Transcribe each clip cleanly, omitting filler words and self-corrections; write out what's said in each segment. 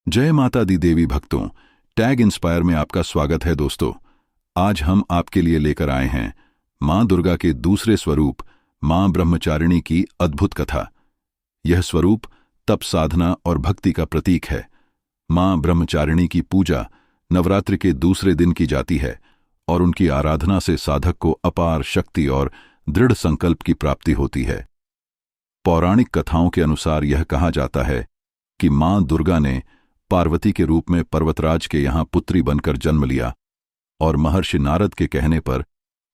जय माता दी देवी भक्तों, टैग इंस्पायर में आपका स्वागत है दोस्तों। आज हम आपके लिए लेकर आए हैं मां दुर्गा के दूसरे स्वरूप मां ब्रह्मचारिणी की अद्भुत कथा। यह स्वरूप तप साधना और भक्ति का प्रतीक है। मां ब्रह्मचारिणी की पूजा नवरात्रि के दूसरे दिन की जाती है और उनकी आराधना से साधक को अपार शक्ति और दृढ़ संकल्प की प्राप्ति होती है। पौराणिक कथाओं के अनुसार यह कहा जाता है कि मां दुर्गा ने पार्वती के रूप में पर्वतराज के यहाँ पुत्री बनकर जन्म लिया और महर्षि नारद के कहने पर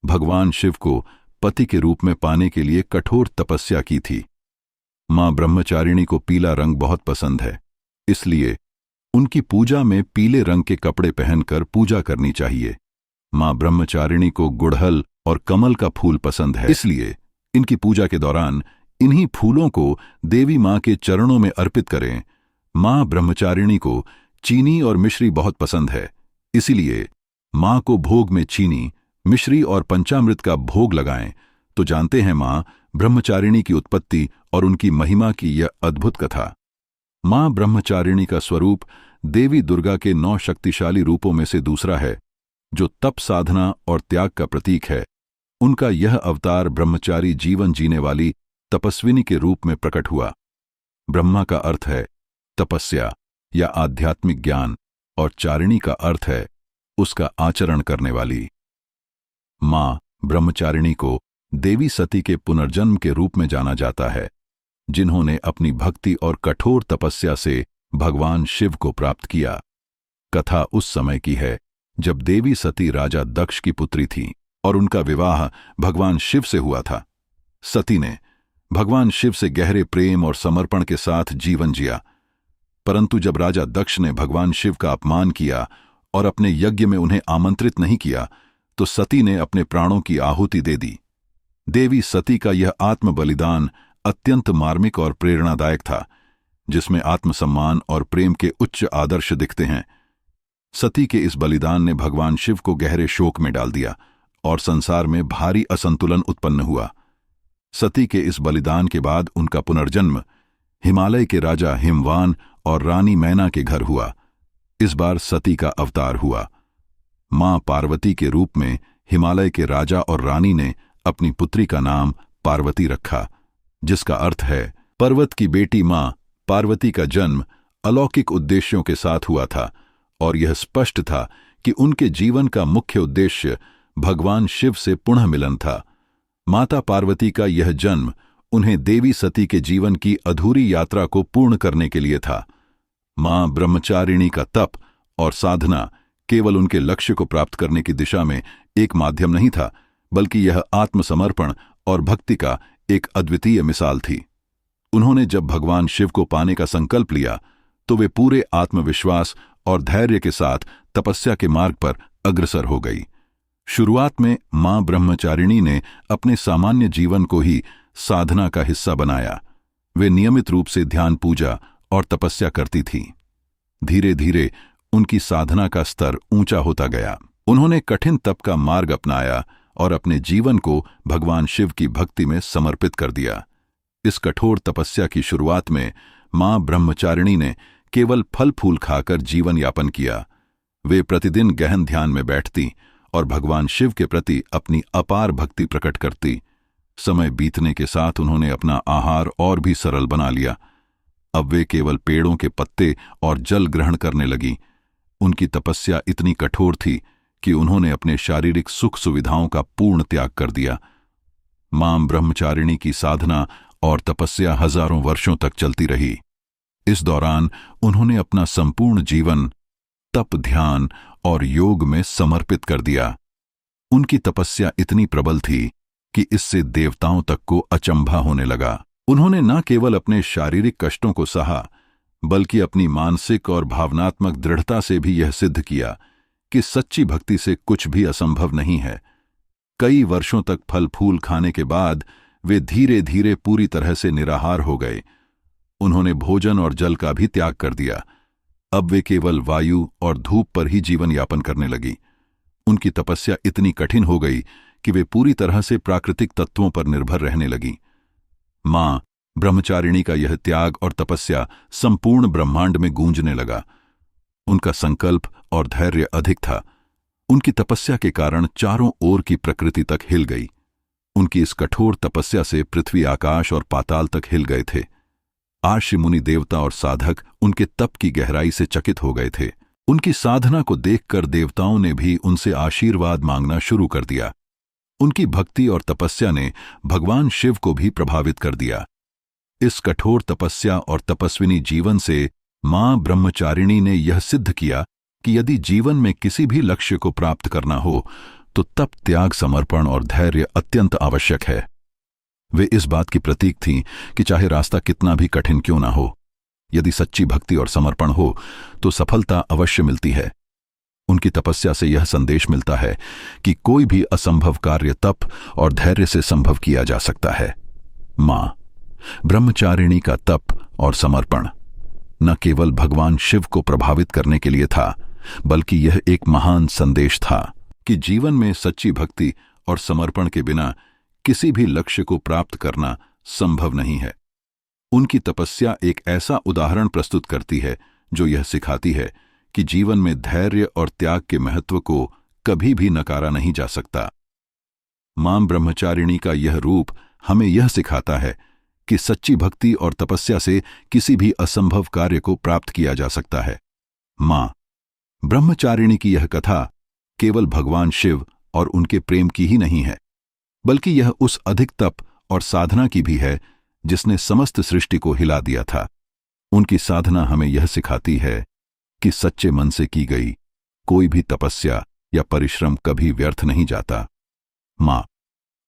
भगवान शिव को पति के रूप में पाने के लिए कठोर तपस्या की थी। मां ब्रह्मचारिणी को पीला रंग बहुत पसंद है, इसलिए उनकी पूजा में पीले रंग के कपड़े पहनकर पूजा करनी चाहिए। मां ब्रह्मचारिणी को गुड़हल और कमल का फूल पसंद है, इसलिए इनकी पूजा के दौरान इन्हीं फूलों को देवी मां के चरणों में अर्पित करें। मां ब्रह्मचारिणी को चीनी और मिश्री बहुत पसंद है, इसीलिए मां को भोग में चीनी, मिश्री और पंचामृत का भोग लगाएं। तो जानते हैं मां ब्रह्मचारिणी की उत्पत्ति और उनकी महिमा की यह अद्भुत कथा। मां ब्रह्मचारिणी का स्वरूप देवी दुर्गा के 9 शक्तिशाली रूपों में से दूसरा है, जो तप साधना और त्याग का प्रतीक है। उनका यह अवतार ब्रह्मचारी जीवन जीने वाली तपस्विनी के रूप में प्रकट हुआ। ब्रह्मा का अर्थ है तपस्या या आध्यात्मिक ज्ञान और चारिणी का अर्थ है उसका आचरण करने वाली। मां ब्रह्मचारिणी को देवी सती के पुनर्जन्म के रूप में जाना जाता है, जिन्होंने अपनी भक्ति और कठोर तपस्या से भगवान शिव को प्राप्त किया। कथा उस समय की है जब देवी सती राजा दक्ष की पुत्री थी और उनका विवाह भगवान शिव से हुआ था। सती ने भगवान शिव से गहरे प्रेम और समर्पण के साथ जीवन जिया, परंतु जब राजा दक्ष ने भगवान शिव का अपमान किया और अपने यज्ञ में उन्हें आमंत्रित नहीं किया, तो सती ने अपने प्राणों की आहुति दे दी। देवी सती का यह आत्म बलिदान अत्यंत मार्मिक और प्रेरणादायक था, जिसमें आत्मसम्मान और प्रेम के उच्च आदर्श दिखते हैं। सती के इस बलिदान ने भगवान शिव को गहरे शोक में डाल दिया और संसार में भारी असंतुलन उत्पन्न हुआ। सती के इस बलिदान के बाद उनका पुनर्जन्म हिमालय के राजा हिमवान और रानी मैना के घर हुआ। इस बार सती का अवतार हुआ। मां पार्वती के रूप में हिमालय के राजा और रानी ने अपनी पुत्री का नाम पार्वती रखा, जिसका अर्थ है पर्वत की बेटी। मां पार्वती का जन्म अलौकिक उद्देश्यों के साथ हुआ था और यह स्पष्ट था कि उनके जीवन का मुख्य उद्देश्य भगवान शिव से पुनः मिलन था। माता पार्वती का यह जन्म उन्हें देवी सती के जीवन की अधूरी यात्रा को पूर्ण करने के लिए था। मां ब्रह्मचारिणी का तप और साधना केवल उनके लक्ष्य को प्राप्त करने की दिशा में एक माध्यम नहीं था, बल्कि यह आत्मसमर्पण और भक्ति का एक अद्वितीय मिसाल थी। उन्होंने जब भगवान शिव को पाने का संकल्प लिया, तो वे पूरे आत्मविश्वास और धैर्य के साथ तपस्या के मार्ग पर अग्रसर हो गई। शुरुआत में मां ब्रह्मचारिणी ने अपने सामान्य जीवन को ही साधना का हिस्सा बनाया। वे नियमित रूप से ध्यान, पूजा और तपस्या करती थीं। धीरे धीरे उनकी साधना का स्तर ऊंचा होता गया। उन्होंने कठिन तप का मार्ग अपनाया और अपने जीवन को भगवान शिव की भक्ति में समर्पित कर दिया। इस कठोर तपस्या की शुरुआत में मां ब्रह्मचारिणी ने केवल फल फूल खाकर जीवन यापन किया। वे प्रतिदिन गहन ध्यान में बैठती और भगवान शिव के प्रति अपनी अपार भक्ति प्रकट करती। समय बीतने के साथ उन्होंने अपना आहार और भी सरल बना लिया। अब वे केवल पेड़ों के पत्ते और जल ग्रहण करने लगीं। उनकी तपस्या इतनी कठोर थी कि उन्होंने अपने शारीरिक सुख सुविधाओं का पूर्ण त्याग कर दिया। मां ब्रह्मचारिणी की साधना और तपस्या हजारों वर्षों तक चलती रही। इस दौरान उन्होंने अपना संपूर्ण जीवन तप, ध्यान और योग में समर्पित कर दिया। उनकी तपस्या इतनी प्रबल थी कि इससे देवताओं तक को अचंभा होने लगा। उन्होंने न केवल अपने शारीरिक कष्टों को सहा, बल्कि अपनी मानसिक और भावनात्मक दृढ़ता से भी यह सिद्ध किया कि सच्ची भक्ति से कुछ भी असंभव नहीं है। कई वर्षों तक फल फूल खाने के बाद वे धीरे धीरे पूरी तरह से निराहार हो गए। उन्होंने भोजन और जल का भी त्याग कर दिया। अब वे केवल वायु और धूप पर ही जीवन यापन करने लगी। उनकी तपस्या इतनी कठिन हो गई कि वे पूरी तरह से प्राकृतिक तत्वों पर निर्भर रहने लगीं। मां ब्रह्मचारिणी का यह त्याग और तपस्या संपूर्ण ब्रह्मांड में गूंजने लगा उनका संकल्प और धैर्य अधिक था। उनकी तपस्या के कारण चारों ओर की प्रकृति तक हिल गई। उनकी इस कठोर तपस्या से पृथ्वी, आकाश और पाताल तक हिल गए थे। आर्षि, मुनि, देवता और साधक उनके तप की गहराई से चकित हो गए थे। उनकी साधना को देखकर देवताओं ने भी उनसे आशीर्वाद मांगना शुरू कर दिया। उनकी भक्ति और तपस्या ने भगवान शिव को भी प्रभावित कर दिया। इस कठोर तपस्या और तपस्विनी जीवन से मां ब्रह्मचारिणी ने यह सिद्ध किया कि यदि जीवन में किसी भी लक्ष्य को प्राप्त करना हो तो तप, त्याग, समर्पण और धैर्य अत्यंत आवश्यक है। वे इस बात की प्रतीक थीं कि चाहे रास्ता कितना भी कठिन क्यों ना हो, यदि सच्ची भक्ति और समर्पण हो तो सफलता अवश्य मिलती है। उनकी तपस्या से यह संदेश मिलता है कि कोई भी असंभव कार्य तप और धैर्य से संभव किया जा सकता है। मां ब्रह्मचारिणी का तप और समर्पण न केवल भगवान शिव को प्रभावित करने के लिए था, बल्कि यह एक महान संदेश था कि जीवन में सच्ची भक्ति और समर्पण के बिना किसी भी लक्ष्य को प्राप्त करना संभव नहीं है। उनकी तपस्या एक ऐसा उदाहरण प्रस्तुत करती है जो यह सिखाती है कि जीवन में धैर्य और त्याग के महत्व को कभी भी नकारा नहीं जा सकता। मां ब्रह्मचारिणी का यह रूप हमें यह सिखाता है कि सच्ची भक्ति और तपस्या से किसी भी असंभव कार्य को प्राप्त किया जा सकता है। मां ब्रह्मचारिणी की यह कथा केवल भगवान शिव और उनके प्रेम की ही नहीं है, बल्कि यह उस अधिक तप और साधना की भी है जिसने समस्त सृष्टि को हिला दिया था। उनकी साधना हमें यह सिखाती है कि सच्चे मन से की गई कोई भी तपस्या या परिश्रम कभी व्यर्थ नहीं जाता। मां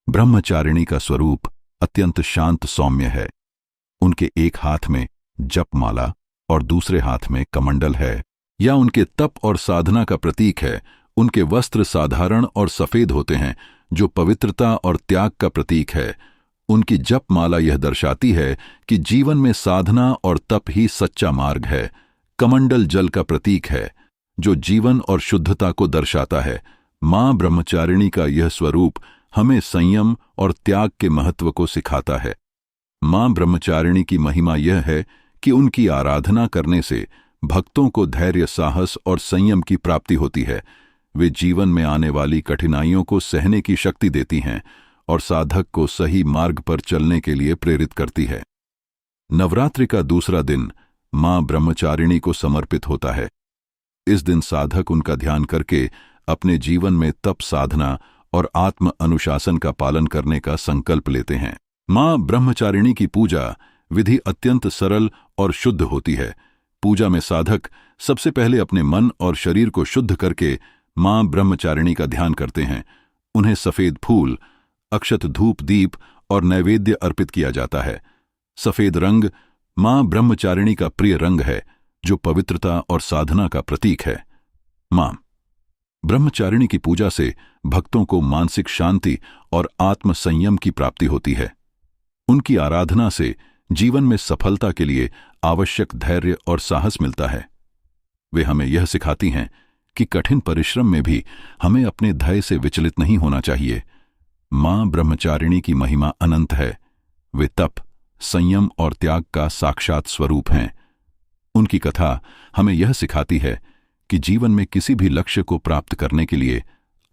ब्रह्मचारिणी का स्वरूप अत्यंत शांत, सौम्य है। उनके एक हाथ में जपमाला और दूसरे हाथ में कमंडल है, या उनके तप और साधना का प्रतीक है। उनके वस्त्र साधारण और सफेद होते हैं, जो पवित्रता और त्याग का प्रतीक है। उनकी जपमाला यह दर्शाती है कि जीवन में साधना और तप ही सच्चा मार्ग है। कमंडल जल का प्रतीक है, जो जीवन और शुद्धता को दर्शाता है। मां ब्रह्मचारिणी का यह स्वरूप हमें संयम और त्याग के महत्व को सिखाता है। मां ब्रह्मचारिणी की महिमा यह है कि उनकी आराधना करने से भक्तों को धैर्य, साहस और संयम की प्राप्ति होती है। वे जीवन में आने वाली कठिनाइयों को सहने की शक्ति देती हैं और साधक को सही मार्ग पर चलने के लिए प्रेरित करती है। नवरात्रि का दूसरा दिन मां ब्रह्मचारिणी को समर्पित होता है। इस दिन साधक उनका ध्यान करके अपने जीवन में तप, साधना और आत्म अनुशासन का पालन करने का संकल्प लेते हैं। मां ब्रह्मचारिणी की पूजा विधि अत्यंत सरल और शुद्ध होती है। पूजा में साधक सबसे पहले अपने मन और शरीर को शुद्ध करके मां ब्रह्मचारिणी का ध्यान करते हैं। उन्हें सफेद फूल, अक्षत, धूप, दीप और नैवेद्य अर्पित किया जाता है। सफेद रंग मां ब्रह्मचारिणी का प्रिय रंग है, जो पवित्रता और साधना का प्रतीक है। मां ब्रह्मचारिणी की पूजा से भक्तों को मानसिक शांति और आत्म संयम की प्राप्ति होती है। उनकी आराधना से जीवन में सफलता के लिए आवश्यक धैर्य और साहस मिलता है। वे हमें यह सिखाती हैं कि कठिन परिश्रम में भी हमें अपने ध्येय से विचलित नहीं होना चाहिए। मां ब्रह्मचारिणी की महिमा अनंत है। वे तप, संयम और त्याग का साक्षात स्वरूप हैं। उनकी कथा हमें यह सिखाती है कि जीवन में किसी भी लक्ष्य को प्राप्त करने के लिए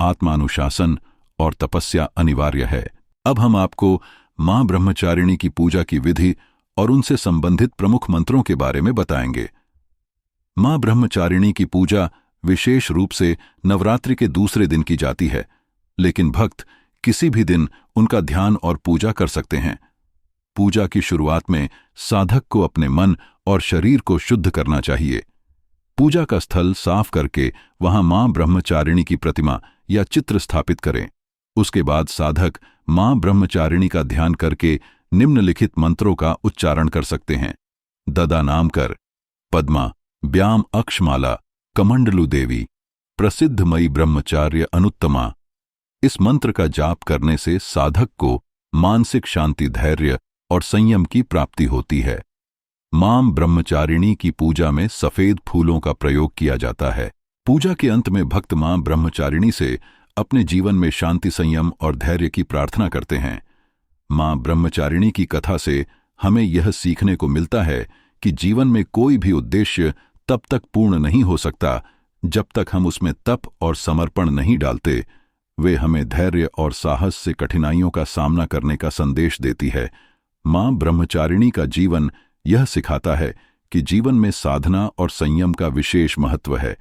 आत्मानुशासन और तपस्या अनिवार्य है। अब हम आपको मां ब्रह्मचारिणी की पूजा की विधि और उनसे संबंधित प्रमुख मंत्रों के बारे में बताएंगे। मां ब्रह्मचारिणी की पूजा विशेष रूप से नवरात्रि के दूसरे दिन की जाती है, लेकिन भक्त किसी भी दिन उनका ध्यान और पूजा कर सकते हैं। पूजा की शुरुआत में साधक को अपने मन और शरीर को शुद्ध करना चाहिए। पूजा का स्थल साफ करके वहां मां ब्रह्मचारिणी की प्रतिमा या चित्र स्थापित करें। उसके बाद साधक मां ब्रह्मचारिणी का ध्यान करके निम्नलिखित मंत्रों का उच्चारण कर सकते हैं। ददा नाम कर, पद्मा, व्याम अक्षमाला, कमंडलु देवी, प्रसिद्ध मई ब्रह्मचार्य अनुत्तमा। इस मंत्र का जाप करने से साधक को मानसिक शांति, धैर्य और संयम की प्राप्ति होती है। मां ब्रह्मचारिणी की पूजा में सफेद फूलों का प्रयोग किया जाता है। पूजा के अंत में भक्त मां ब्रह्मचारिणी से अपने जीवन में शांति, संयम और धैर्य की प्रार्थना करते हैं। मां ब्रह्मचारिणी की कथा से हमें यह सीखने को मिलता है कि जीवन में कोई भी उद्देश्य तब तक पूर्ण नहीं हो सकता जब तक हम उसमें तप और समर्पण नहीं डालते। वे हमें धैर्य और साहस से कठिनाइयों का सामना करने का संदेश देती है। मां ब्रह्मचारिणी का जीवन यह सिखाता है कि जीवन में साधना और संयम का विशेष महत्व है।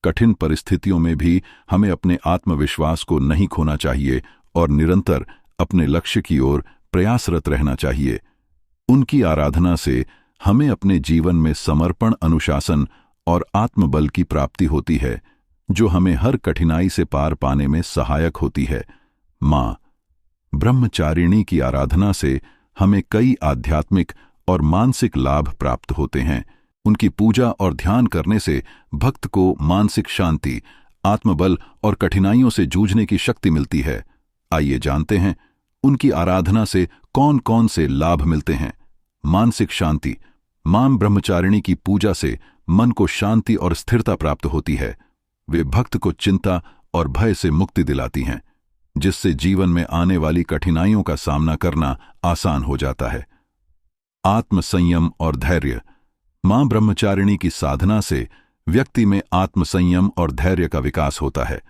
कठिन परिस्थितियों में भी हमें अपने आत्मविश्वास को नहीं खोना चाहिए और निरंतर अपने लक्ष्य की ओर प्रयासरत रहना चाहिए। उनकी आराधना से हमें अपने जीवन में समर्पण, अनुशासन और आत्मबल की प्राप्ति होती है, जो हमें हर कठिनाई से पार पाने में सहायक होती है। मां ब्रह्मचारिणी की आराधना से हमें कई आध्यात्मिक और मानसिक लाभ प्राप्त होते हैं। उनकी पूजा और ध्यान करने से भक्त को मानसिक शांति, आत्मबल और कठिनाइयों से जूझने की शक्ति मिलती है। आइए जानते हैं उनकी आराधना से कौन कौन से लाभ मिलते हैं। मानसिक शांति। मां ब्रह्मचारिणी की पूजा से मन को शांति और स्थिरता प्राप्त होती है। वे भक्त को चिंता और भय से मुक्ति दिलाती हैं, जिससे जीवन में आने वाली कठिनाइयों का सामना करना आसान हो जाता है। आत्म संयम और धैर्य। मां ब्रह्मचारिणी की साधना से व्यक्ति में आत्म संयम और धैर्य का विकास होता है।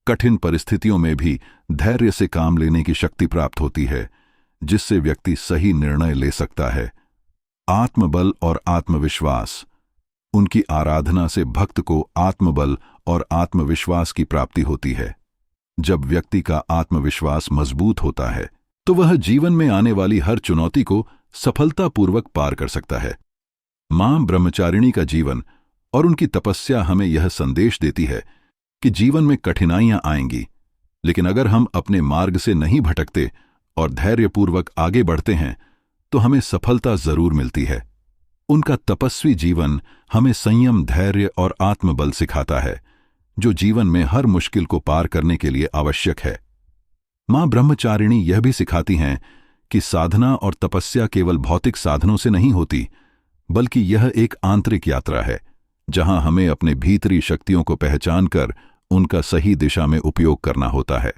कठिन परिस्थितियों में भी धैर्य से काम लेने की शक्ति प्राप्त होती है, जिससे व्यक्ति सही निर्णय ले सकता है। आत्मबल और आत्मविश्वास। उनकी आराधना से भक्त को आत्मबल और आत्मविश्वास की प्राप्ति होती है। जब व्यक्ति का आत्मविश्वास मजबूत होता है, तो वह जीवन में आने वाली हर चुनौती को सफलतापूर्वक पार कर सकता है। मां ब्रह्मचारिणी का जीवन और उनकी तपस्या हमें यह संदेश देती है कि जीवन में कठिनाइयां आएंगी, लेकिन अगर हम अपने मार्ग से नहीं भटकते और धैर्यपूर्वक आगे बढ़ते हैं, तो हमें सफलता जरूर मिलती है। उनका तपस्वी जीवन हमें संयम, धैर्य और आत्मबल सिखाता है, जो जीवन में हर मुश्किल को पार करने के लिए आवश्यक है। मां ब्रह्मचारिणी यह भी सिखाती हैं कि साधना और तपस्या केवल भौतिक साधनों से नहीं होती, बल्कि यह एक आंतरिक यात्रा है, जहां हमें अपने भीतरी शक्तियों को पहचानकर उनका सही दिशा में उपयोग करना होता है।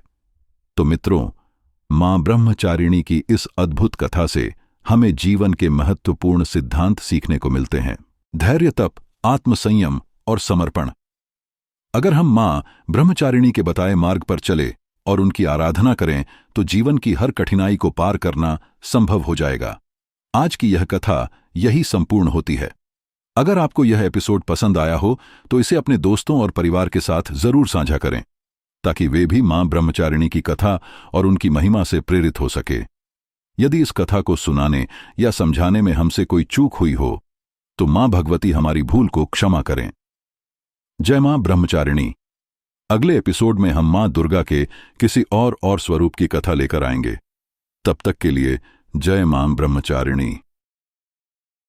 तो मित्रों, मां ब्रह्मचारिणी की इस अद्भुत कथा से हमें जीवन के महत्वपूर्ण सिद्धांत सीखने को मिलते हैं। धैर्य, तप, आत्मसंयम और समर्पण। अगर हम मां ब्रह्मचारिणी के बताए मार्ग पर चले और उनकी आराधना करें, तो जीवन की हर कठिनाई को पार करना संभव हो जाएगा। आज की यह कथा यही संपूर्ण होती है। अगर आपको यह एपिसोड पसंद आया हो, तो इसे अपने दोस्तों और परिवार के साथ जरूर साझा करें, ताकि वे भी मां ब्रह्मचारिणी की कथा और उनकी महिमा से प्रेरित हो सके। यदि इस कथा को सुनाने या समझाने में हमसे कोई चूक हुई हो, तो मां भगवती हमारी भूल को क्षमा करें। जय मां ब्रह्मचारिणी। अगले एपिसोड में हम मां दुर्गा के किसी और स्वरूप की कथा लेकर आएंगे। तब तक के लिए जय मां ब्रह्मचारिणी।